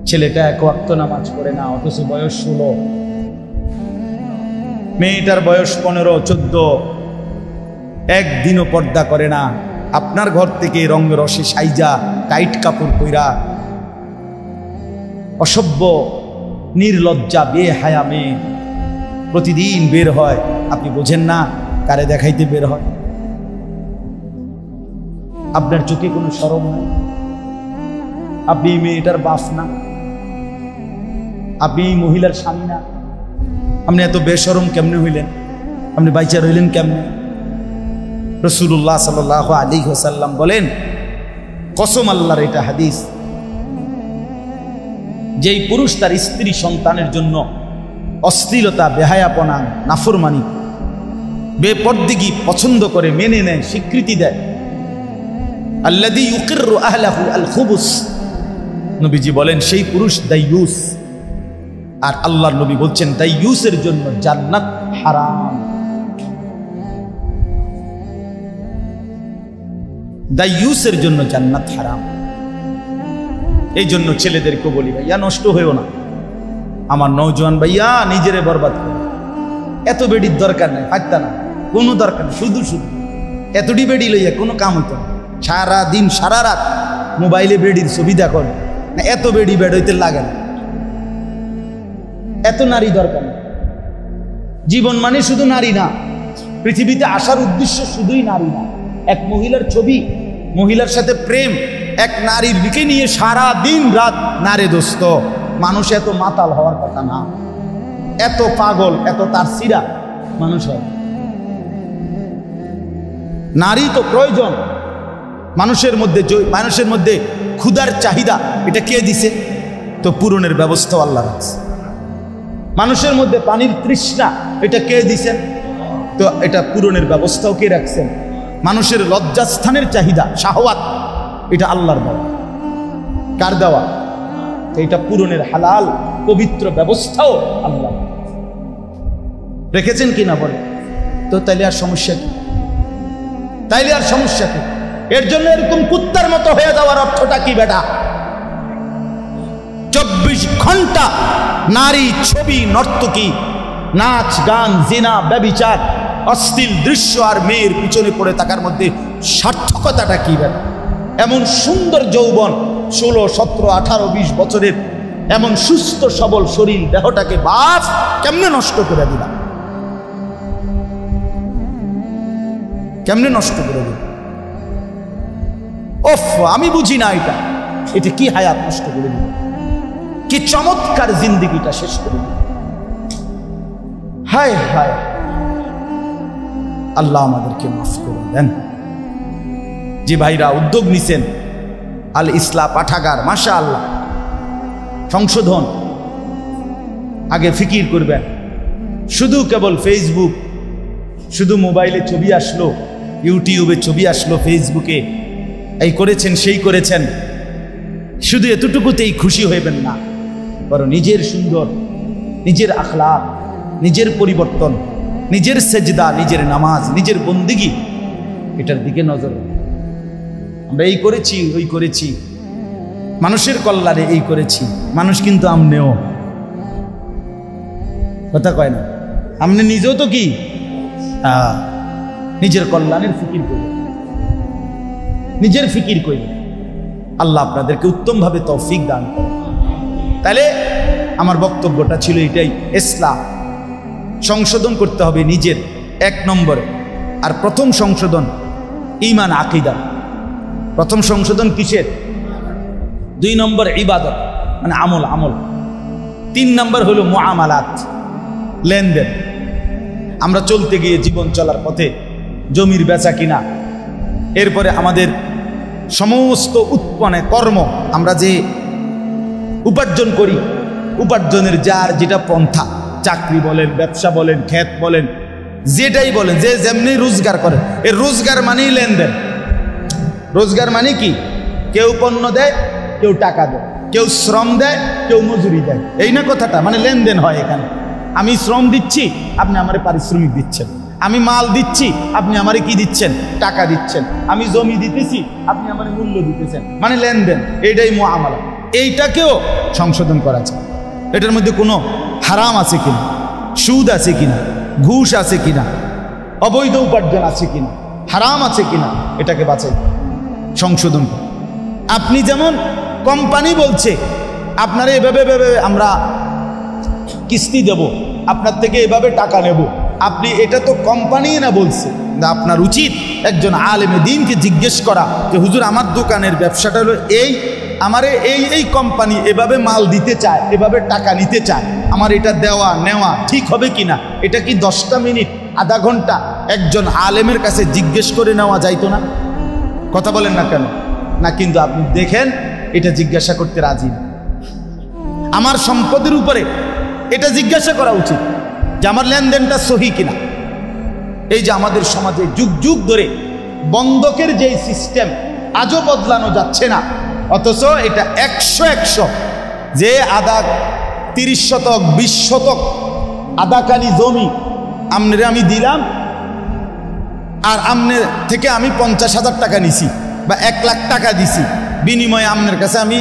ছেলেটা এক ওয়াক্ত নামাজ পড়ে না, অথচ বয়স 16। মেয়েটার বয়স 15-14, একদিনও পর্দা করে না। আপনার ঘর থেকে রঙে রসে সাইজা টাইট কাপড় পইরা অসভ্য নির্লজ্জা বেহায়া মেয়ে প্রতিদিন বের হয়। আপনি বোঝেন না কারে দেখাইতে বের হয়? আপনার চোখে কোনো শরম নাই? আপনি মেয়েটার বাপ না? আপনি মহিলার স্বামী না? আপনি এত বেশরম কেমনে হইলেন? আপনি বাইচা রইলেন কেমনে? রাসূলুল্লাহ সাল্লাল্লাহু আলাইহি ওয়াসাল্লাম বলেন, কসম আল্লাহর, এটা হাদিস, যেই পুরুষ তার স্ত্রী সন্তানের জন্য অশ্লীলতা, বেহায়াপনা, নাফরমানি, বেপরদিগি পছন্দ করে, মেনে নেয়, স্বীকৃতি দেয়, আল্লাযী ইউকিররু আহলাহু আল খুবুস, নবীজি বলেন সেই পুরুষ দাইয়ুস। আর আল্লাহর নবী বলছেন দাইয়ুসের জন্য জান্নাত হারাম। দাইয়ুসের জন্য জান্নাত হারাম। এই জন্য ছেলেদেরকে বলি, ভাইয়া নষ্ট হয়েও না। আমার নওজোয়ান ভাইয়া নিজেরে বরবাদ করে, এত বেডির দরকার নেই, ফাঁকতা না, কোনো দরকার নেই। শুধু শুধু এতটি বেডি লইয়া কোনো কাম হইতো না। সারা দিন সারা রাত মোবাইলে বেডির ছবি দেখো না, এত বেডি বেড হইতে লাগে না। এত নারী দরকার নেই। জীবন মানে শুধু নারী না, পৃথিবীতে আসার উদ্দেশ্য শুধুই নারী না। এক মহিলার ছবি, মহিলার সাথে প্রেম, এক নারীর দিকে নিয়ে সারা দিন রাত নারে দোস্ত। মানুষ এত মাতাল হওয়ার কথা না, এত পাগল, এত তার সিরা মানুষ হয়। নারী তো প্রয়োজন মানুষের মধ্যে ক্ষুধার চাহিদা, এটা কে দিছে? তো পূরণের ব্যবস্থা আল্লাহ রাখছে। মানুষের মধ্যে পানির তৃষ্ণা, এটা কে দিছেন? তো এটা পূরণের ব্যবস্থাও কে রাখছেন? মানুষের লজ্জাস্থানের চাহিদা, শাহওয়াত, এটা আল্লাহর দেওয়া। কার দেওয়া? এটা পূরণের হালাল পবিত্র ব্যবস্থাও আল্লাহ রেখেছেন কিনা বলে। তো তাইলে আর সমস্যা কি? এর জন্য এরকম কুত্তার মতো হয়ে যাওয়ার অর্থটা কি বেটা? 24 ঘন্টা নারী, ছবি, নর্তকী, নাচ, গান, জিনা, ব্যভিচার, অশ্লীল দৃশ্য আর মেয়ের পিছনে পড়ে থাকার মধ্যে সার্থকতাটা কি বেটা? এমন সুন্দর যৌবন, 16, 17, 18, 20 বছরের এমন সুস্থ সবল শরীর, দেহটাকে বাপ কেমনে নষ্ট করে দিলাম? কেমনে নষ্ট করে দিল? ওফ, আমি বুঝি না এটা কি হায়াত নষ্ট করে দিল, কি চমৎকার জিন্দেগিটা শেষ করে দিল। হায় হায়, আল্লাহ আমাদেরকে মাফ করে দেন। যে ভাইরা উদ্যোগ নিছেন, আল ইসলাহ পাঠাগার, মাশাআল্লাহ, সংশোধন, আগে ফিকির করবেন। শুধু কেবল ফেসবুক, শুধু মোবাইলে ছবি আসলো, ইউটিউবে ছবি আসলো, ফেসবুকে এই করেছেন সেই করেছেন, শুধু এতটুকুতেই খুশি হইবেন না। বরং নিজের সুন্দর, নিজের আখলাক, নিজের পরিবর্তন, নিজের সেজদা, নিজের নামাজ, নিজের বন্দেগী, এটার দিকে নজর। আমরা এই করেছি, ওই করেছি, মানুষের কল্যাণে এই করেছি। মানুষ কিন্তু আমনেও কথা কয় না, আমনে নিজেও তো কি নিজের কল্যাণের ফিকির করবে, নিজের ফিকির করবে। আল্লাহ আপনাদেরকে উত্তমভাবে তৌফিক দান করে। তাহলে আমার বক্তব্যটা ছিল এটাই, ইসলাম সংশোধন করতে হবে নিজের, 1 নম্বরে। আর প্রথম সংশোধন ঈমান, আকীদা। প্রথম সংশোধন কিসের? 2 নম্বর ইবাদত, মানে আমল। 3 নম্বর হলো মুআমালাত, লেনদেন। আমরা চলতে গিয়ে জীবন চলার পথে জমির বেচা কিনা, এরপরে আমাদের সমস্ত উৎপন্ন কর্ম, আমরা যে উপার্জন করি, উপার্জনের যার যেটা পন্থা, চাকরি বলেন, ব্যবসা বলেন, ক্ষেত বলেন, যেটাই বলেন, যে যেমনি রোজগার করে, এর রোজগার মানেই লেনদেন। রোজগার মানে কি? কেউ পণ্য দেয়, কেউ টাকা দেয়, কেউ শ্রম দেয়, কেউ মজুরি দেয়, এই না কথাটা? মানে লেনদেন হয় এখানে। আমি শ্রম দিচ্ছি, আপনি আমারে পারিশ্রমিক দিচ্ছেন। আমি মাল দিচ্ছি, আপনি আমারে কি দিচ্ছেন? টাকা দিচ্ছেন। আমি জমি দিতেছি, আপনি আমারে মূল্য দিতেছেন, মানে লেনদেন। এইটাই মুআমালা। এইটাকেও সংশোধন করা যায়। এটার মধ্যে কোনো হারাম আছে কিনা, সুদ আছে কিনা, ঘুষ আছে কিনা, অবৈধ উপার্জন আছে কিনা, হারাম আছে কিনা, এটাকে বাছাই সংশোধন করা। আপনি যেমন কোম্পানি বলছে আপনারা এভাবে আমরা কিস্তি দেব, আপনার থেকে এভাবে টাকা নেব, আপনি এটা তো কোম্পানি না বলছে। আপনার উচিত একজন আলেমে দ্বীনকে জিজ্ঞেস করা যে হুজুর আমার দোকানের ব্যবসাটা হলো এই, আমারে এই কোম্পানি এভাবে মাল দিতে চায়, এভাবে টাকা নিতে চায়, আমার এটা দেওয়া নেওয়া ঠিক হবে কিনা, এটা কি 10টা মিনিট আধা ঘন্টা একজন আলেমের কাছে জিজ্ঞেস করে নেওয়া যাইতো না? কথা বলেন না কেন? না, কিন্তু আপনি দেখেন এটা জিজ্ঞাসা করতে রাজি না। আমার সম্পদের উপরে এটা জিজ্ঞাসা করা উচিত যে আমার লেনদেনটা সহি কিনা। এই যে আমাদের সমাজে যুগ যুগ ধরে বন্ধকের যে সিস্টেম আজও বদলানো যাচ্ছে না, অথচ এটা 100 যে আধা 30 শতক 20 শতক আধাখানি জমি আমনে আমি দিলাম, আর আমনে থেকে আমি 50,000 টাকা নিছি বা 1 লাখ টাকা দিছি, বিনিময়ে আমনের কাছে আমি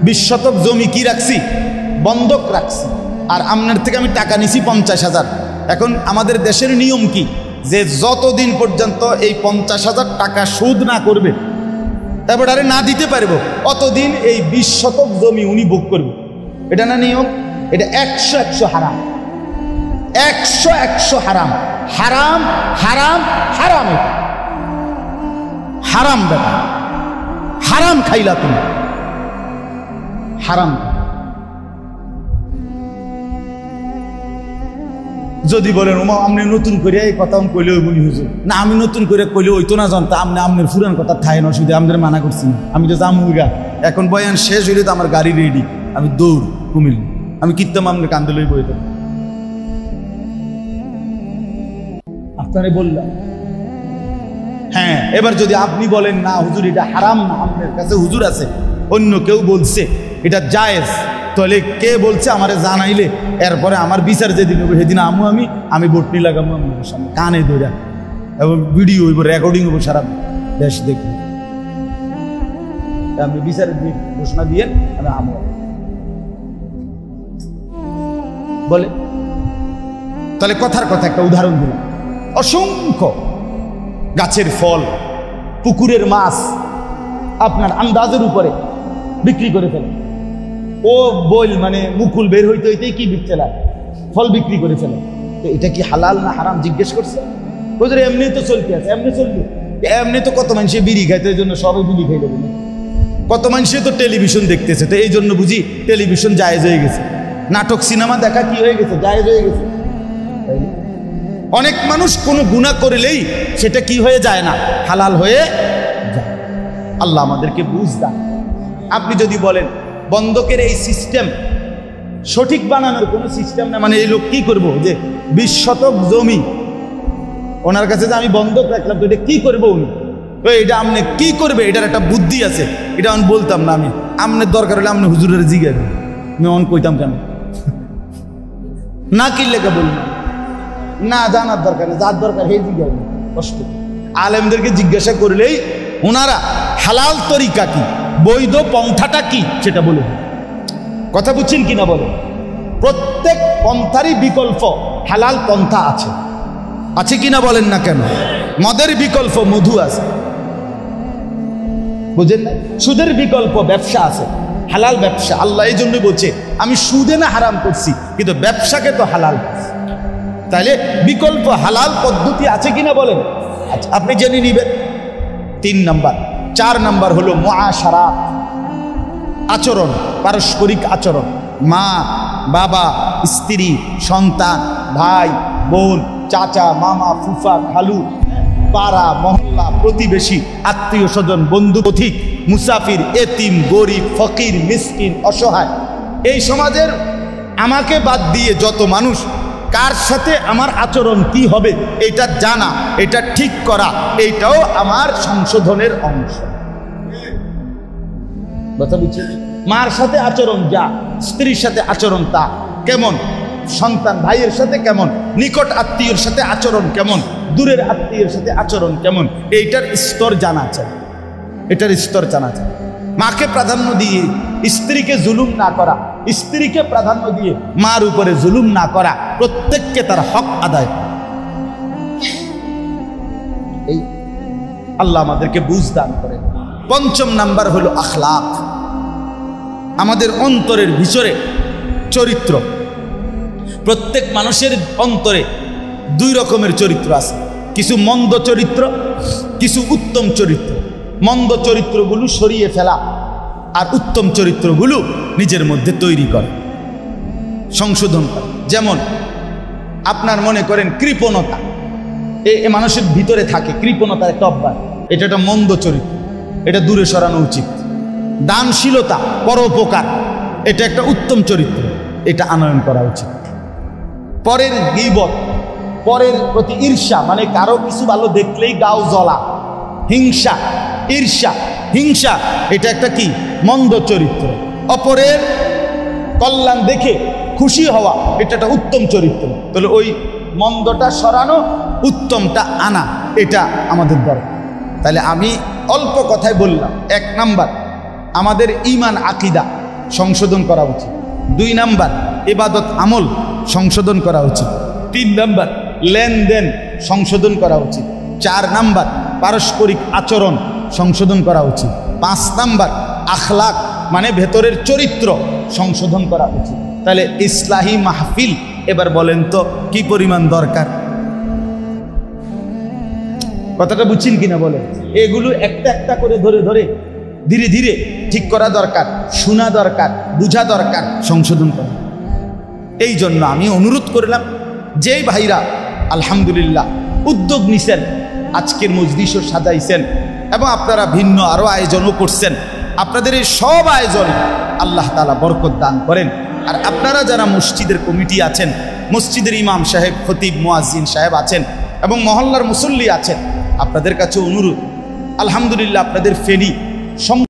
20 শতক জমি কি রাখছি, বন্ধক রাখছি, আর আমনের থেকে আমি টাকা নিছি 50,000। এখন আমাদের দেশের নিয়ম কি, যে যতদিন পর্যন্ত এই 50,000 টাকা সুদ না করবে, তারপর আরে না দিতে পারবো, অতদিন এই 20 শতক জমি উনি ভোগ করবে। এটা না নিয়ম? এটা 100 হারাম, 100 হারাম, হারাম হারাম হারাম, এটা হারাম ব্যাপার। হারাম খাইলা তুমি, হারাম। যদি বলেন ওমা আপনি নতুন করে এই কথা কইলে ওই বলি হুজুর, না আমি নতুন করে কইলে ওই তো না জানতো, আপনি আপনার ফুরান কথা থাই না, শুধু আমাদের মানা করছি না, আমি তো জামুগা। এখন বয়ান শেষ হইলে তো আমার গাড়ি রেডি, আমি দৌড় কুমিল্লা, আমি কিত্তাম আপনার কান্দে লই বইতে। আপনারে বললাম হ্যাঁ, এবার যদি আপনি বলেন না হুজুর এটা হারাম না, আপনার কাছে হুজুর আছে, অন্য কেউ বলছে এটা জায়েজ, তাহলে কে বলছে আমারে জানাইলে এরপরে আমার বিচার যেদিন হবে সেদিন আমি বটনি লাগাবো আপনার সামনে কানে ধরে, এবং ভিডিও হইব, রেকর্ডিং হইব, সারা দেশ দেখবে। আপনি বিচারের ঘোষণা দিয়ে আমি বলে, তাহলে কথার কথা একটা উদাহরণ দিলাম। অসংখ্য গাছের ফল, পুকুরের মাছ আপনার আন্দাজের উপরে বিক্রি করে ফেলে, ও বইল মানে মুকুল বের হইতে হইতেই কি বিকতে লাগে, ফল বিক্রি করে ফেলে। তো এটা কি হালাল না হারাম জিজ্ঞেস করছে? বুঝলে এমনি তো চলতে আছে, এমনি চলবে, এমনি তো কত মানুষে বিড়ি খাইতে, এই জন্য সবাই বিড়ি খাই দেবে, কত মানুষে তো টেলিভিশন দেখতেছে, তো এই জন্য বুঝি টেলিভিশন জায়েজ হয়ে গেছে, নাটক সিনেমা দেখা কি হয়ে গেছে, জায়েজ হয়ে গেছে। অনেক মানুষ কোনো গুনাহ করলেই সেটা কি হয়ে যায় না, হালাল হয়ে যায়। আল্লাহ আমাদেরকে বুঝ দান। আপনি যদি বলেন বন্ধকের এই সিস্টেম সঠিক বানানোর কোনো সিস্টেম না, মানে এই লোক কি করবো যে 20 শতক জমি ওনার কাছে যে আমি বন্ধক রাখলাম, তো এটা কি করবো উনি, তো এটা আপনি কি করবে, এটার একটা বুদ্ধি আছে, এটা আমি বলতাম না। আমি আপনার দরকার হলে আপনি হুজুরের জিজ্ঞেস, আমি অন কইতাম কেন না, কি লেখা বললাম না, জানার দরকার নেই, যার দরকার হে জিজ্ঞাসা, কষ্ট আলেমদেরকে জিজ্ঞাসা করলেই ওনারা হালাল তরিকা কি, বৈধ পন্থাটা কি সেটা বলে। কথা বুঝছেন কিনা বলে? প্রত্যেক পন্থারই বিকল্প হালাল পন্থা আছে, আছে কিনা বলেন না কেন? মদের বিকল্প মধু আছে, বুঝেন না? সুদের বিকল্প ব্যবসা আছে, হালাল ব্যবসা। আল্লাহ এই জন্য বলছে আমি সুদে না হারাম করছি, কিন্তু ব্যবসাকে তো হালাল করছি। তাহলে বিকল্প হালাল পদ্ধতি আছে কিনা বলেন? আচ্ছা, আপনি জেনে নিবেন। 3 নাম্বার। 4 নাম্বার হলো মুআশারাত, আচরণ, পারস্পরিক আচরণ। মা বাবা, স্ত্রী, সন্তান, ভাই বোন, চাচা মামা, ফুফা খালু, পাড়া মহল্লা, প্রতিবেশী, আত্মীয় স্বজন, বন্ধু পথিক, মুসাফির, এতিম, গরিব, ফকির, মিসকিন, অসহায়, এই সমাজের আমাকে বাদ দিয়ে যত মানুষ, কার সাথে আমার আচরণ কি হবে এটা জানা, এটা ঠিক করা, এইটাও আমার সংশোধনের অংশ। কথা বুঝছেন? মার সাথে আচরণ যা, স্ত্রীর সাথে আচরণ তা কেমন, সন্তান ভাইয়ের সাথে কেমন, নিকট আত্মীয়ের সাথে আচরণ কেমন, দূরের আত্মীয়ের সাথে আচরণ কেমন, এইটার স্তর জানা চাই, এটার স্তর জানা চাই। মাকে প্রাধান্য দিয়ে স্ত্রীকে জুলুম না করা, স্ত্রীকে প্রাধান্য দিয়ে মার উপরে জুলুম না করা, প্রত্যেককে তার হক আদায় করা। এই আল্লাহ আমাদেরকে বুঝ দান করেন। পঞ্চম নাম্বার হলো আখলাক, আমাদের অন্তরের ভিতরে চরিত্র। প্রত্যেক মানুষের অন্তরে দুই রকমের চরিত্র আছে, কিছু মন্দ চরিত্র, কিছু উত্তম চরিত্র। মন্দ চরিত্রগুলো সরিয়ে ফেলা আর উত্তম চরিত্রগুলো নিজের মধ্যে তৈরি করা, সংশোধন করা। যেমন আপনার মনে করেন কৃপণতা, এ মানুষের ভিতরে থাকে, কৃপণতার একটা অভ্যাস, এটা একটা মন্দ চরিত্র, এটা দূরে সরানো উচিত। দানশীলতা, পরোপকার, এটা একটা উত্তম চরিত্র, এটা আনয়ন করা উচিত। পরের গীবত, পরের প্রতি ঈর্ষা, মানে কারো কিছু ভালো দেখলেই গাও জ্বলা, হিংসা, ঈর্ষা, হিংসা, এটা একটা কি মন্দ চরিত্র। অপরের কল্যাণ দেখে খুশি হওয়া, এটা একটা উত্তম চরিত্র। তাহলে ওই মন্দটা সরানো, উত্তমটা আনা, এটা আমাদের দরকার। তাহলে আমি অল্প কথায় বললাম, 1 নাম্বার আমাদের ঈমান আকীদা সংশোধন করা উচিত, 2 নাম্বার ইবাদত আমল সংশোধন করা উচিত, 3 নাম্বার লেনদেন সংশোধন করা উচিত, 4 নাম্বার পারস্পরিক আচরণ সংশোধন করা উচিত, 5 নাম্বার আখলাক মানে ভেতরের চরিত্র সংশোধন করা উচিত। তাহলে ইসলাহি মাহফিল এবার বলেন তো কি পরিমাণ দরকার? কথাটা বুঝছেন কিনা বলেন? এগুলো একটা একটা করে ধরে ধরে ধীরে ধীরে ঠিক করা দরকার, শোনা দরকার, বুঝা দরকার, সংশোধন করা। এই জন্য আমি অনুরোধ করলাম, যেই ভাইরা আলহামদুলিল্লাহ উদ্যোগ নিছেন, আজকের মজলিসও সাজাইছেন এবং আপনারা ভিন্ন আরও আয়োজনও করছেন, আপনাদের এই সব আয়োজনে আল্লাহ তাআলা বরকত দান করেন। আর আপনারা যারা মসজিদের কমিটি আছেন, মসজিদের ইমাম সাহেব, খতিব, মুয়াজ্জিন সাহেব আছেন এবং মহল্লার মুসল্লি আছেন, আপনাদের কাছে অনুরোধ, আলহামদুলিল্লাহ আপনাদের ফেনী